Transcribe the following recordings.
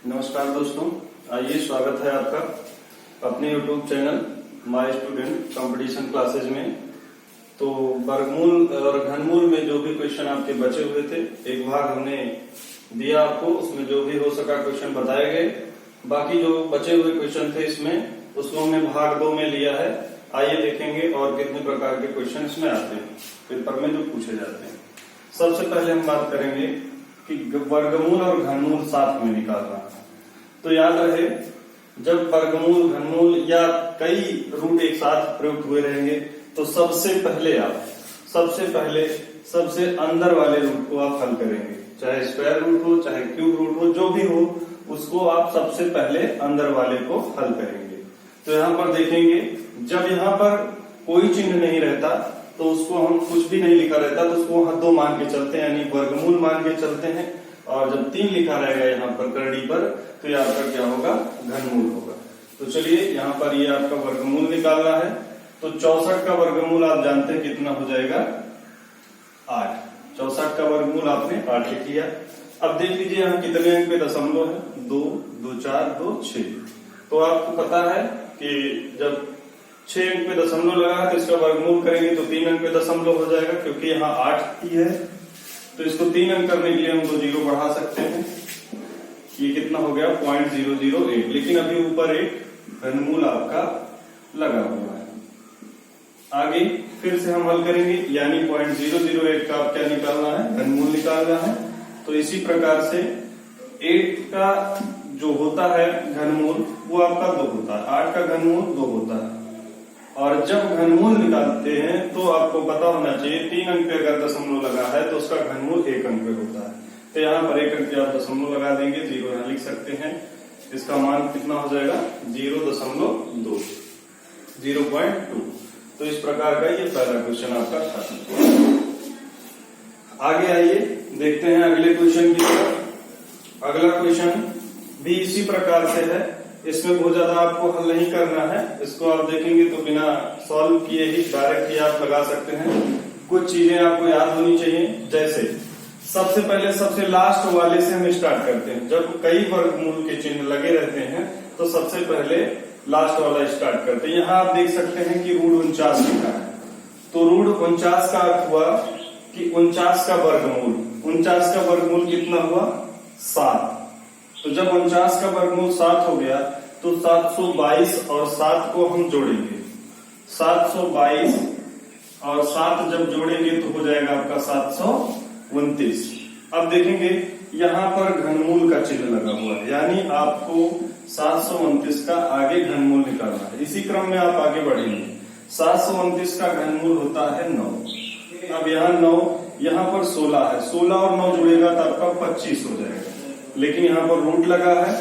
नमस्कार दोस्तों, आइए स्वागत है आपका अपने YouTube channel my student competition classes में। तो वर्गमूल और घनमूल में जो भी क्वेश्चन आपके बचे हुए थे, एक भाग हमने दिया आपको, उसमें जो भी हो सका क्वेश्चन बताए गए। बाकी जो बचे हुए क्वेश्चन थे इसमें, उसको हमने भाग 2 में लिया है। आइए देखेंगे और कितने प्रकार के क्वेश्चन इसमें आते हैं, पेपर में जो पूछे जाते हैं। सबसे पहले हम बात करेंगे कि वर्गमूल और घनमूल साथ में निकालना। तो याद रहे, जब वर्गमूल घनमूल या कई रूट एक साथ प्रयुक्त हुए रहेंगे तो सबसे पहले सबसे अंदर वाले रूट को आप हल करेंगे। चाहे स्क्वायर रूट हो, चाहे क्यूब रूट हो, जो भी हो, उसको आप सबसे पहले अंदर वाले को हल करेंगे। तो यहाँ पर देखेंगे, जब यहाँ पर कोई चिन्ह नहीं रहता तो उसको हम कुछ भी नहीं लिखा रहता तो उसको हम 2 मान के चलते हैं, यानी वर्गमूल मान के चलते हैं। और जब 3 लिखा रहेगा यहाँ पर करड़ी पर, तो ये आपका क्या होगा, घनमूल होगा। तो चलिए यहाँ पर ये आपका वर्गमूल निकालना है। तो 64 का वर्गमूल आप जानते हैं कितना हो जाएगा, 8। 64 का वर्गमूल आपने 8 लिख लिया। अब देख लीजिए यहाँ कितने अंक पे दशमलव है, 2, 2, 4, 2, 6। तो आपको पता है कि जब 6 अंक पे दशमलव लगा है तो इसका वर्गमूल करेंगे तो 3 अंक पे दशमलव हो जाएगा, क्योंकि यहाँ 8 ही है। तो इसको 3 अंक करने के लिए हम 2 0 बढ़ा सकते हैं। ये कितना हो गया, 0.008। लेकिन अभी ऊपर एक घनमूल आपका लगा हुआ है। आगे फिर से हम हल करेंगे, यानी 0.008 का आप क्या निकालना है, घनमूल निकालना है। तो इसी प्रकार से 8 का जो होता है घनमूल वो आपका 2 होता है, 8 का घनमूल 2 होता है। और जब घनमूल निकालते हैं तो आपको पता होना चाहिए, 3 अंक पे अगर दशमलव लगा है तो उसका घनमूल 1 अंक पे होता है। तो यहाँ पर 1 अंक पे आप दशमलव लगा देंगे, 0 यहाँ लिख सकते हैं। इसका मान कितना हो जाएगा, 0.2, 0.2। तो इस प्रकार का ये पहला क्वेश्चन आपका था। आगे आइए देखते हैं अगले क्वेश्चन की तरफ। अगला क्वेश्चन भी इसी प्रकार से है। इसमें बहुत ज्यादा आपको हल नहीं करना है, इसको आप देखेंगे तो बिना सॉल्व किए ही डायरेक्ट ही आप लगा सकते हैं। कुछ चीजें आपको याद होनी चाहिए, जैसे सबसे पहले सबसे लास्ट वाले से हम स्टार्ट करते हैं। जब कई वर्गमूल के चिन्ह लगे रहते हैं तो सबसे पहले लास्ट वाला स्टार्ट करते हैं। यहाँ आप देख सकते हैं कि रूट 49 लिखा है। तो रूट 49 का अर्थ हुआ कि 49 का वर्गमूल, 49 का वर्गमूल कितना हुआ, 7। तो जब 49 का वर्गमूल 7 हो गया तो 722 और 7 को हम जोड़ेंगे। 722 और 7 जब जोड़ेंगे तो हो जाएगा आपका 729। अब देखेंगे यहाँ पर घनमूल का चिन्ह लगा हुआ है, यानी आपको 729 का आगे घनमूल निकालना है। इसी क्रम में आप आगे बढ़ेंगे। 729 का घनमूल होता है 9। अब यहाँ 9, यहाँ पर 16 है, 16 और 9 जुड़ेगा तो आपका 25 हो जाएगा। लेकिन यहाँ पर रूट लगा है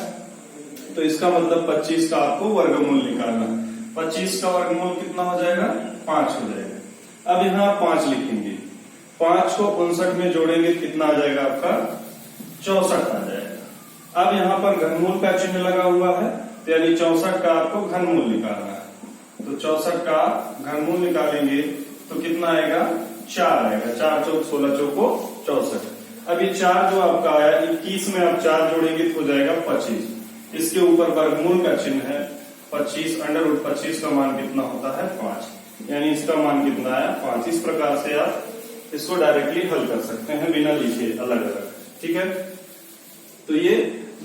तो इसका मतलब 25 का आपको वर्गमूल निकालना है। 25 का वर्गमूल कितना हो जाएगा, 5 हो जाएगा। अब यहाँ 5 लिखेंगे, 5 को 59 में जोड़ेंगे, कितना आ जाएगा आपका, 64 आ जाएगा। अब यहाँ पर घनमूल का चिन्ह लगा हुआ है, तो यानी 64 का आपको घनमूल निकालना है। तो 64 का घनमूल निकालेंगे तो कितना आएगा, 4 आएगा। 4 चौक 16 चौको 64। अब ये 4 जो आपका आया, 21 में आप 4 जोड़ेंगे तो हो जाएगा 25। इसके ऊपर वर्गमूल का चिन्ह है 25, अंडर रूट 25 का मान कितना होता है, 5। यानी इसका मान कितना आया, 5। इस प्रकार से आप इसको डायरेक्टली हल कर सकते हैं बिना लिखे अलग अलग, ठीक है। तो ये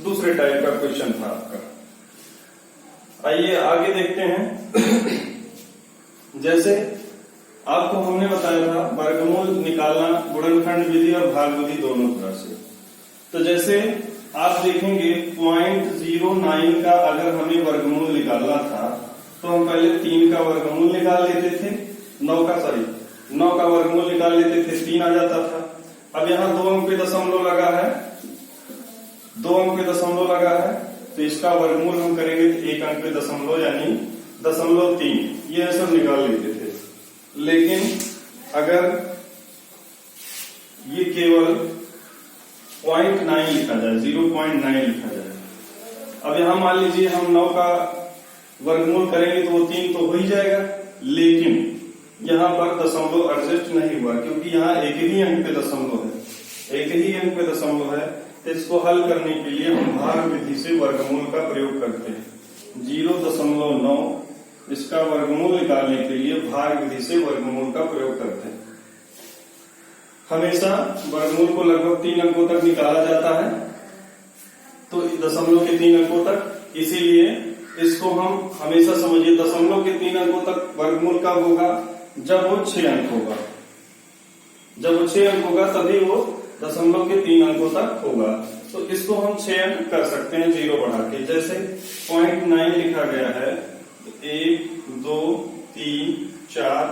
दूसरे टाइप का क्वेश्चन था आपका। आइए आगे देखते हैं। जैसे आपको हमने बताया था वर्गमूल निकालना गुणनखंड विधि और भाग विधि दोनों तरह से। तो जैसे आप देखेंगे 0.09 का अगर हमें वर्गमूल निकालना था तो हम पहले 3 का वर्गमूल निकाल लेते थे, 9 का वर्गमूल निकाल लेते थे, 3 आ जाता था। अब यहाँ 2 अंक पे दशमलव लगा है, 2 अंक पे दशमलव लगा है, तो इसका वर्गमूल हम करेंगे 1 अंक पे दशमलव, यानी 0.3। ये सब निकाल लेते थे। लेकिन अगर ये केवल 0.9 लिखा जाए, 0.9 लिखा जाए। अब यहां मान लीजिए हम 9 का वर्गमूल करेंगे तो वो 3 तो हो ही जाएगा, लेकिन यहाँ पर दशमलव एडजस्ट नहीं हुआ, क्योंकि यहाँ एक ही अंक पे दशमलव है, एक ही अंक पे दशमलव है। इसको हल करने के लिए हम भाग विधि से वर्गमूल का प्रयोग करते हैं। 0.9 इसका वर्गमूल निकालने के लिए भाग विधि से वर्गमूल का प्रयोग करते हैं। हमेशा वर्गमूल को लगभग 3 अंकों तक निकाला जाता है, तो दशमलव के 3 अंकों तक, इसीलिए इसको हम हमेशा समझिए दशमलव के 3 अंकों तक वर्गमूल कब होगा, जब वो 6 अंक होगा। जब वो 6 अंक होगा तभी वो दशमलव के 3 अंकों तक होगा। तो इसको हम 6 अंक कर सकते हैं 0 बढ़ा के। जैसे 0.9 लिखा गया है, 1 2 3 4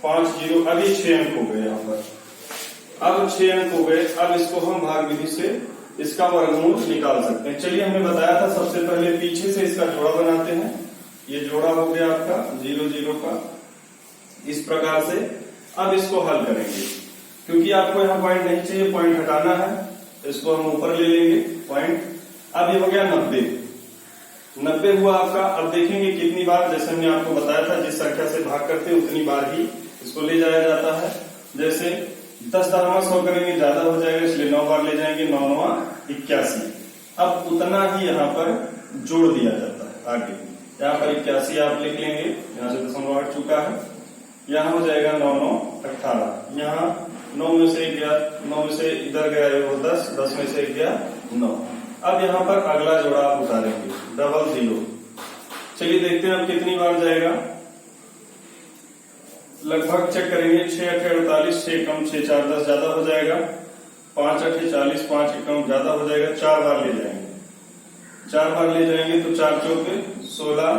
5 0, अब ये 6 अंक हो गए। यहाँ पर अब 6 अंक हो गए। अब इसको हम भाग विधि से इसका वर्गमूल निकाल सकते हैं। चलिए, हमने बताया था सबसे पहले पीछे से इसका जोड़ा बनाते हैं। ये जोड़ा हो गया आपका 0 0 का, इस प्रकार से। अब इसको हल करेंगे, क्योंकि आपको यहाँ पॉइंट नहीं चाहिए, पॉइंट हटाना है, इसको हम ऊपर ले लेंगे पॉइंट। अब ये हो गया 90 हुआ आपका। अब देखेंगे कितनी बार, जैसे हमने आपको बताया था जिस संख्या से भाग करते हैं उतनी बार ही इसको ले जाया जाता है। जैसे 10 दामा 100 करेंगे ज्यादा हो जाएगा, इसलिए 9 बार ले जाएंगे, 9 9 81। अब उतना ही यहाँ पर जोड़ दिया जाता है आगे। यहाँ पर 81 आप लिख लेंगे, यहाँ से दशमलव हट चुका है। यहाँ हो जाएगा 9 9 18। यहाँ 9 में से गया, 9 में से इधर गया वो 10, 10 में से गया 9। अब यहाँ पर अगला जोड़ा आप उतारेंगे, 00। चलिए देखते हैं अब कितनी बार जाएगा। लगभग चेक करेंगे, 6 8 48, 6 कम 6 4 10 ज्यादा हो जाएगा, 5 8 40, 5 कम ज्यादा हो जाएगा। 4 बार ले जाएंगे, 4 बार ले जाएंगे तो 4 चौके 16,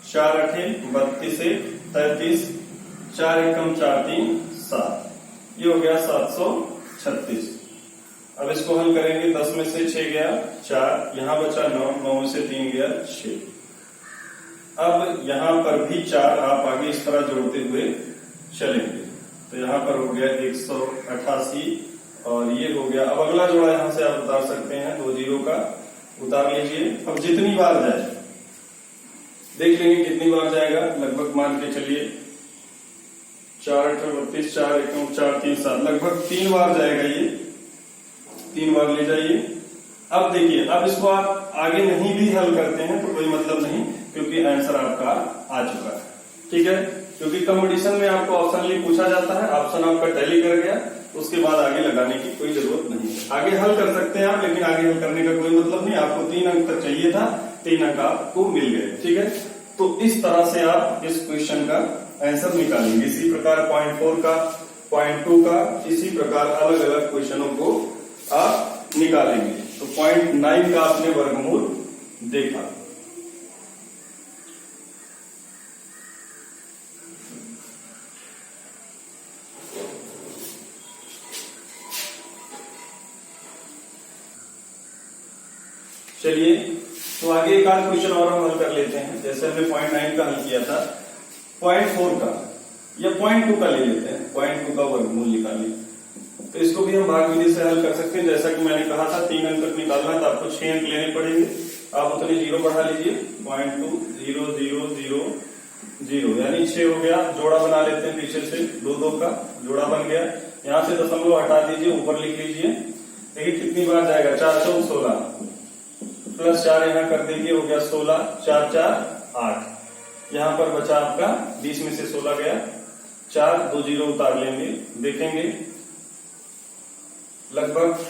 4 8 32 33, 4 एकम 4 3 7, ये हो गया 736। अब इसको हल करेंगे, 10 में से 6 गया 4, यहाँ बचा 9, 9 में से 3 गया 6। अब यहाँ पर भी 4 आप आगे इस तरह जोड़ते हुए चलेंगे, तो यहाँ पर हो गया 188 और ये हो गया। अब अगला जोड़ा यहाँ से आप उतार सकते हैं, 2 0 का उतार लीजिए। अब जितनी बार जाए देख लेंगे कितनी बार जाएगा। लगभग मान के चलिए 4 8 32, 4 1 4 3 7, लगभग 3 बार जाएगा। ये 3 बार ले जाइए। अब देखिए, अब इसको आप आगे नहीं भी हल करते हैं तो कोई मतलब नहीं, क्योंकि आंसर आपका आ चुका है। ठीक है, क्योंकि कंपटीशन में आपको ऑप्शन लिए पूछा जाता है, ऑप्शन आपका टैली कर गया, उसके बाद आगे लगाने की कोई जरूरत नहीं है। आगे हल कर सकते हैं आप, लेकिन आगे हल करने का कोई मतलब नहीं। आपको 3 अंक तक चाहिए था, 3 अंक आपको मिल गए। ठीक है, तो इस तरह से आप इस क्वेश्चन का आंसर निकालेंगे। इसी प्रकार 0.4 का, 0.2 का, इसी प्रकार अलग अलग क्वेश्चनों को आप निकालेंगे। तो 0.9 का आपने वर्गमूल देखा। चलिए, तो आगे एक आध क्वेश्चन और हम हल कर लेते हैं। जैसे हमने 0.9 का हल किया था, 0.4 का या 0.2 का ले लेते हैं। 0.2 का वर्गमूल निकालिए, तो इसको भी हम भाग विधि से हल कर सकते हैं। जैसा कि मैंने कहा था 3 अंक तक निकालना है तो आपको 6 अंक लेने पड़ेंगे। आप उतने 0 बढ़ा लीजिए, 0.2 0 0 0 0, यानी 6 हो गया। जोड़ा बना लेते हैं पीछे से, 2 2 का जोड़ा बन गया। यहाँ से दशमलव हटा दीजिए, ऊपर लिख लीजिए। देखिए कितनी बार जाएगा, 4 4 16 प्लस 4 यहाँ कर दीजिए, हो गया 16, 4 4 8। यहाँ पर बचा आपका 20 में से 16 गया, 4 2 0 उतार लेंगे। देखेंगे लगभग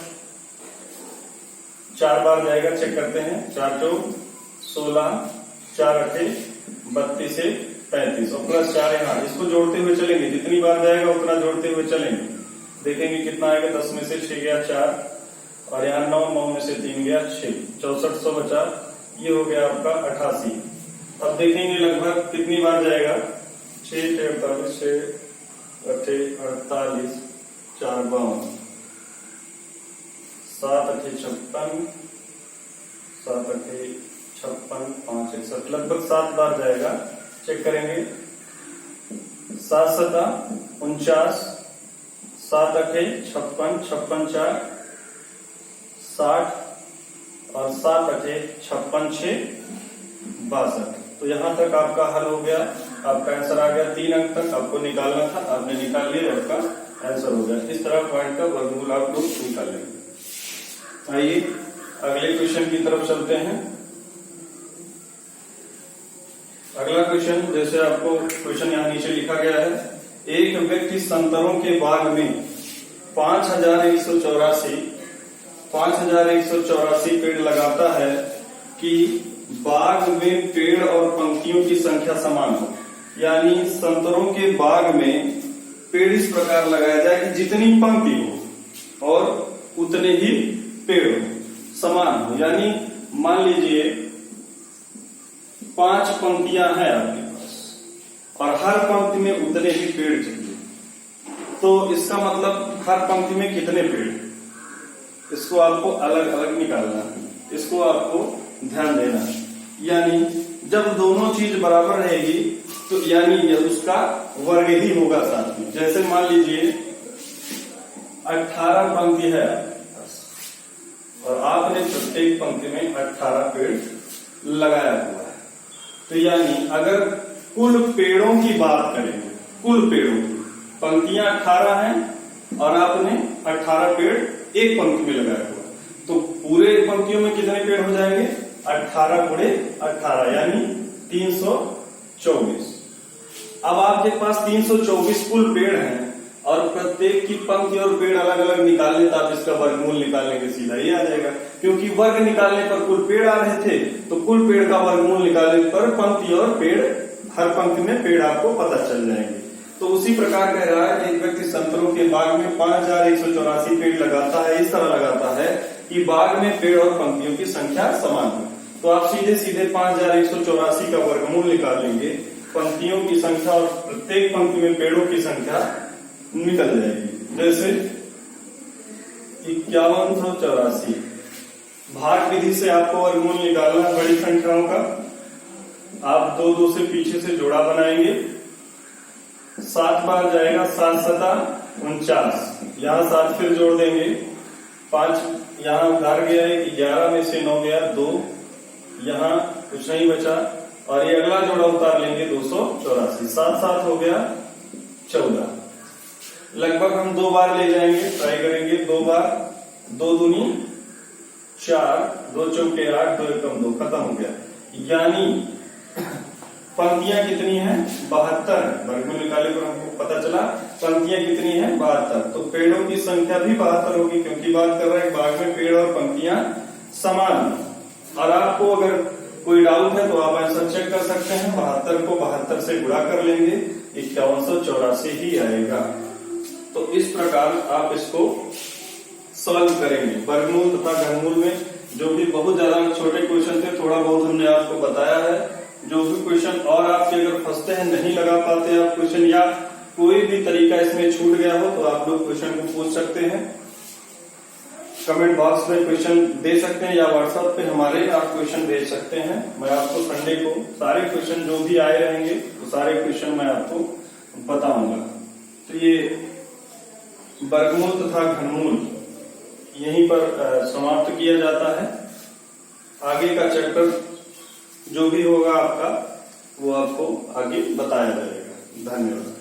4 बार जाएगा, चेक करते हैं। 4 4 16, 4 8 32 से 35 और प्लस 4 यहाँ। इसको जोड़ते हुए चलेंगे, जितनी बार जाएगा उतना जोड़ते हुए चलेंगे। देखेंगे कितना आएगा, 10 में से 6 गया 4 और यहाँ 9, 9 में से 3 गया 6, 6400 बचा। ये हो गया आपका 88। अब देखेंगे लगभग कितनी बार जाएगा, 6 6 48, 6 8 48, 4 52, 7 8 56, 7 8 56, 5 61, लगभग 7 बार जाएगा। चेक करेंगे, 7 7 49, 7 8 56, 56 4 60 और 7 8 56 6 62। तो यहाँ तक आपका हल हो गया, आपका आंसर आ गया। 3 अंक तक आपको निकालना था, आपने निकाल लिया, आपका आंसर हो गया। इस तरह पॉइंट का वर्गमूल आप लोग निकालेंगे। आइए अगले क्वेश्चन की तरफ चलते हैं। अगला क्वेश्चन, जैसे आपको क्वेश्चन यहाँ नीचे लिखा गया है, एक व्यक्ति संतरों के बाग में 5184 पेड़ लगाता है कि बाग में पेड़ और पंक्तियों की संख्या समान हो। यानी संतरों के बाग में पेड़ इस प्रकार लगाया जाए कि जितनी पंक्ति हो और उतने ही पेड़ हो, समान हो। यानी मान लीजिए 5 पंक्तियां हैं आपके पास और हर पंक्ति में उतने ही पेड़ चाहिए, तो इसका मतलब हर पंक्ति में कितने पेड़, इसको आपको अलग अलग निकालना है, इसको आपको ध्यान देना है। यानी जब दोनों चीज बराबर रहेगी तो यानी यह उसका वर्ग ही होगा साथ में। जैसे मान लीजिए 18 पंक्ति है आपके पास और आपने प्रत्येक पंक्ति में 18 पेड़ लगाया हुआ है, तो यानी अगर कुल पेड़ों की बात करेंगे, कुल पेड़ों की पंक्तियां 18 हैं और आपने 18 पेड़ एक पंक्ति में लगाया हुआ, तो पूरे पंक्तियों में कितने पेड़ हो जाएंगे? 18 गुणे 18 यानी 324। अब आपके पास 324 कुल पेड़ हैं और प्रत्येक की पंक्ति और पेड़ अलग अलग निकालने, तो आप इसका वर्गमूल निकालने के सीधा ही आ जाएगा, क्योंकि वर्ग निकालने पर कुल पेड़ आ रहे थे, तो कुल पेड़ का वर्गमूल निकालने पर पंक्ति और पेड़, हर पंक्ति में पेड़ आपको पता चल जाएंगे। तो उसी प्रकार कह रहा है कि एक व्यक्ति संतरों के बाग में 5184 पेड़ लगाता है, इस तरह लगाता है कि बाग में पेड़ और पंक्तियों की संख्या समान हो। तो आप सीधे सीधे 5184 का वर्गमूल निकालेंगे, पंक्तियों की संख्या और प्रत्येक पंक्ति में पेड़ों की संख्या निकल जाएगी। जैसे 5184 भाग विधि से आपको वर्गमूल निकालना है बड़ी संख्याओं का। आप 2 से पीछे से जोड़ा बनाएंगे, 7 बार जाएगा, 7 सता 49, यहाँ 7 फिर जोड़ देंगे, 5 यहाँ उधार गया है कि 11 में से 9 गया 2, यहाँ कुछ नहीं बचा और ये अगला जोड़ा उतार लेंगे 284, 7 7 हो गया 14। लगभग हम 2 बार ले जाएंगे, ट्राई करेंगे 2 बार, 2 दूनी 4, 2 चौके 8, 2 एकम 2, खत्म हो गया। यानी पंक्तियां कितनी हैं? 72। वर्गमूल निकाले पर हमको पता चला पंक्तियां कितनी हैं? 72। तो पेड़ों की संख्या भी 72 होगी, क्योंकि बात कर रहे हैं बाग में पेड़ और पंक्तियां समान। और आपको अगर कोई डाउट है तो आप आंसर चेक कर सकते हैं, 72 को 72 से गुणा कर लेंगे, 5184 ही आएगा। तो इस प्रकार आप इसको सॉल्व करेंगे। वर्गमूल तथा घनमूल में जो भी बहुत ज्यादा छोटे क्वेश्चन थे, थोड़ा बहुत हमने आपको बताया है। जो भी क्वेश्चन और आपके अगर फंसते हैं, नहीं लगा पाते आप क्वेश्चन, या कोई भी तरीका इसमें छूट गया हो, तो आप लोग क्वेश्चन को पूछ सकते हैं, कमेंट बॉक्स में क्वेश्चन दे सकते हैं, या व्हाट्सएप पे हमारे आप क्वेश्चन भेज सकते हैं। मैं आपको संडे को सारे क्वेश्चन जो भी आए रहेंगे तो सारे क्वेश्चन मैं आपको बताऊंगा। तो ये वर्गमूल तथा घनमूल यहीं पर समाप्त किया जाता है। आगे का चैप्टर जो भी होगा आपका, वो आपको आगे बताया जाएगा। धन्यवाद।